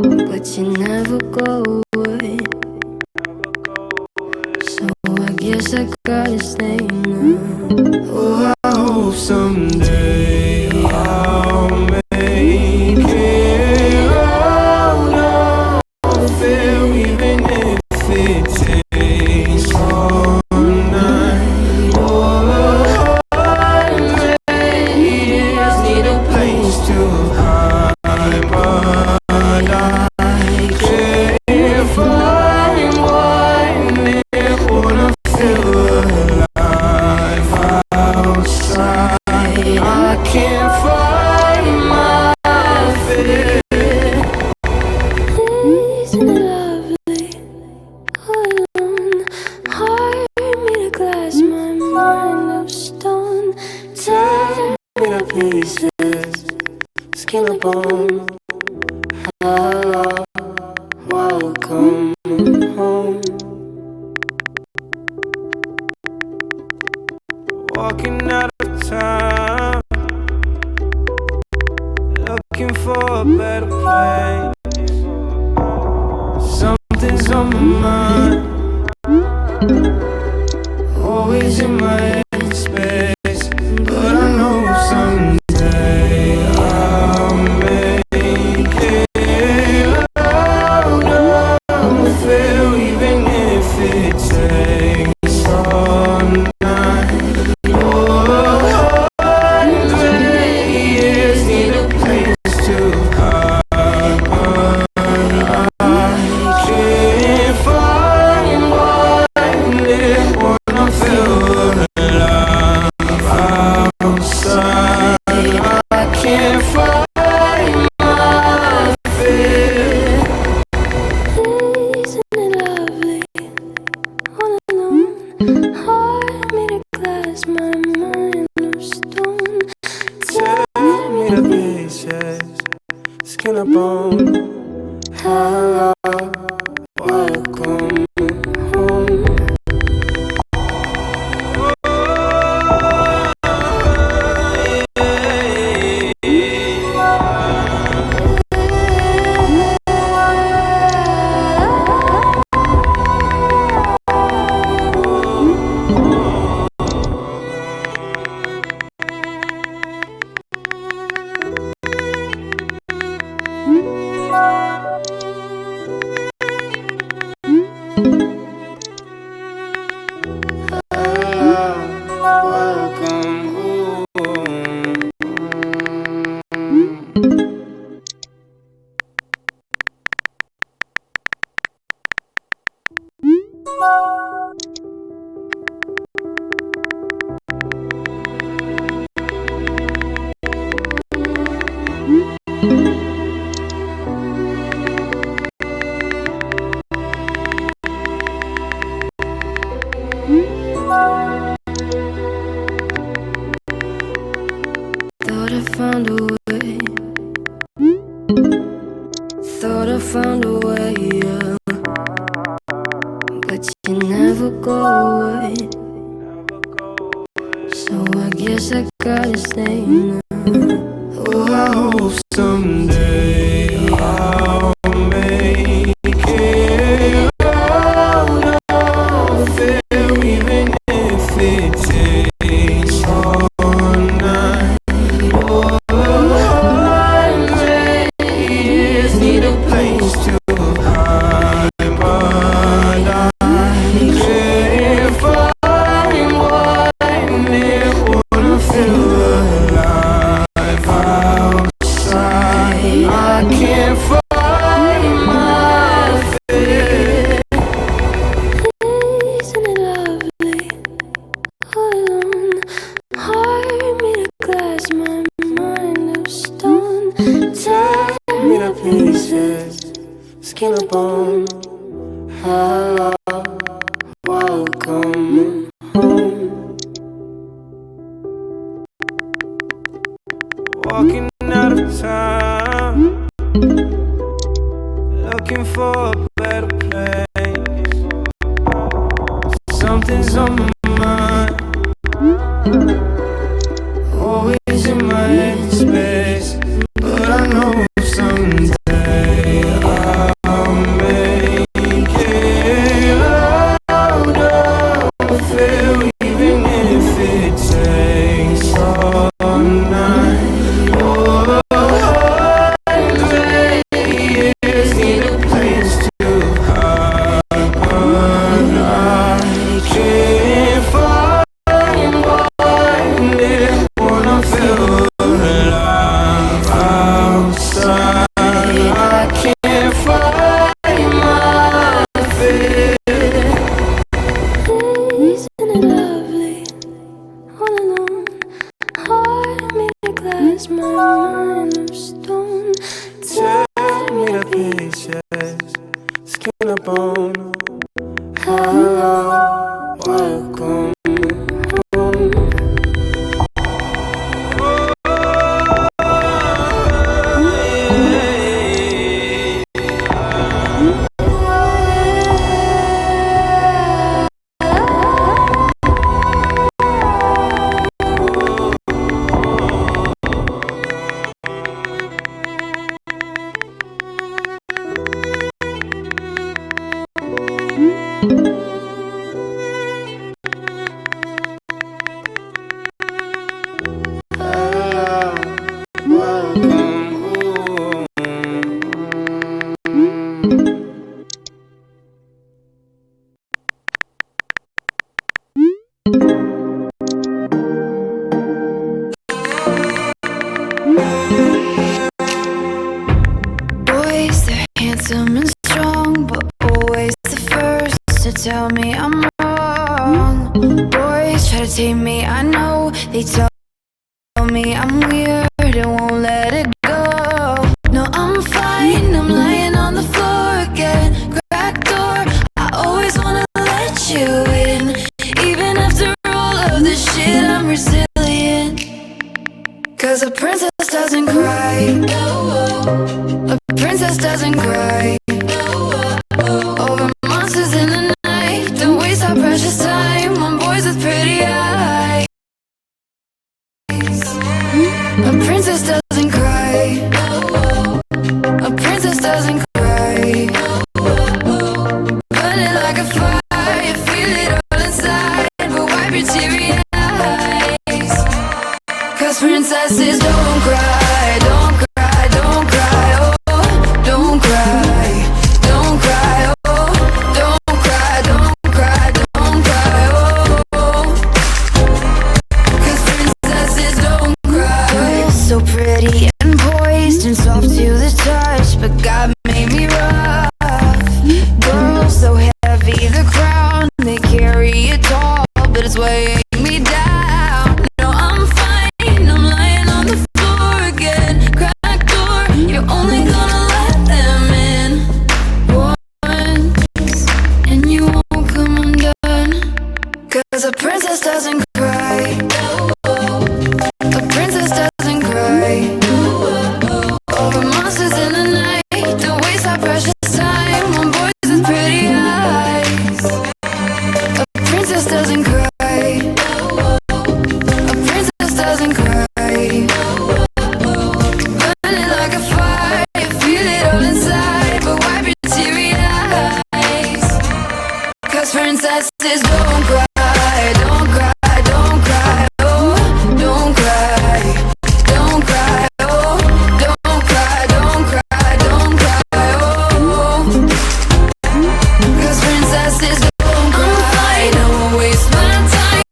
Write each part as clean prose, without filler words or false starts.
but you never go away. So I guess I gotta stay now. Oh, I hope someday I'll make it out of here, even if it takes all night. Oh, 100 years need a place to hide, but I can't find one that wanna feel alive outside. I can't find my fear. Isn't it lovely? All alone, heart made of glass, my mind of stone. Tear me to pieces, skin and bone. Hello, welcome home. Walking out of town, looking for a better place. Something's on my mind, always in my head space. But I know someday I'll make it out of here, even if it takes all night. Oh, 100 years need a place to hide, but I can't find one that wanna feel alive outside. I can't find my fear. Isn't it lovely? All alone, heart made of glass, my mind of stone. Tear me to pieces, skin and bone. Hello, welcome home. Welcome home. Thought I found a way. Thought I found a way, yeah. But you never go away. So I guess I gotta stay now. Oh, I hope someday I'll make it out of here, even if it takes all night. Oh, 100 years need a place to hide, but I can't find one that wanna feel alive outside. I can't find my fear. Isn't it lovely? All alone, heart made of glass, my mind of stone. Tear me to pieces, skin and bone. Hello, welcome home. Walking out of town, looking for a better place. Something's on my mind, always in my head space. But I know someday victim and strong, but always the first to tell me I'm wrong. Boys try to tame me, I know. They tell me I'm weird and won't let it go. No, I'm fine, I'm lying on the floor again. Crack door, I always wanna let you in. Even after all of this shit, I'm resilient. Cause a princess doesn't cry. A princess doesn't cry over monsters in the night. Don't waste our precious time on boys with pretty eyes. A princess doesn't cry. A princess doesn't cry. Burning like a fire, feel it all inside, but wipe your teary eyes. Cause princesses don't cry, don't cry, don't cry, oh, don't cry, don't cry, oh, don't cry, don't cry, don't cry, oh. Cause princesses don't cry. So pretty and poised and soft to the touch, but God made me rough. Girls so heavy, the crown, they carry it tall, but it's weighing me down. No, I'm fine, I'm lying on the floor again. Crack door, you're only gonna let them in once, and you won't come undone. Cause a princess doesn't cry. A princess doesn't cry over monsters in the night. Don't waste our precious time on boys with pretty eyes. A princess doesn't cry. A princess doesn't cry. Burning like a fire, feel it all inside, but wipe your teary eyes. Cause princesses don't cry, don't cry, don't cry, oh, don't cry, don't cry, oh, don't cry, don't cry, don't cry, oh. Cause princesses don't cry. I won't waste my time,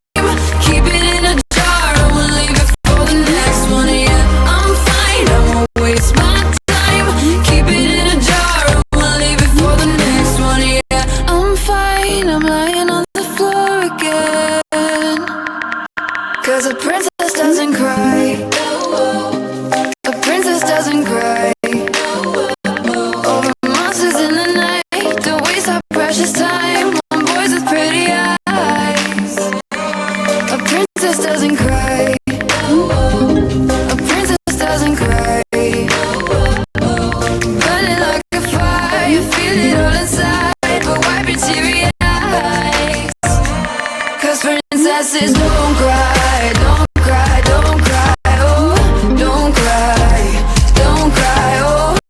keep it in a jar, I will leave it for the next one, yeah. I'm fine, I won't waste my time, keep it in a jar, I will leave it for the next one, yeah. I'm fine, I'm lying on the floor again. Cause a princess doesn't cry. A princess doesn't cry over monsters in the night. Don't waste our precious time on boys with pretty eyes. A princess doesn't cry. A princess doesn't cry. Burning like a fire, feel it all inside, but wipe your teary eyes. Cause princesses don't cry, don't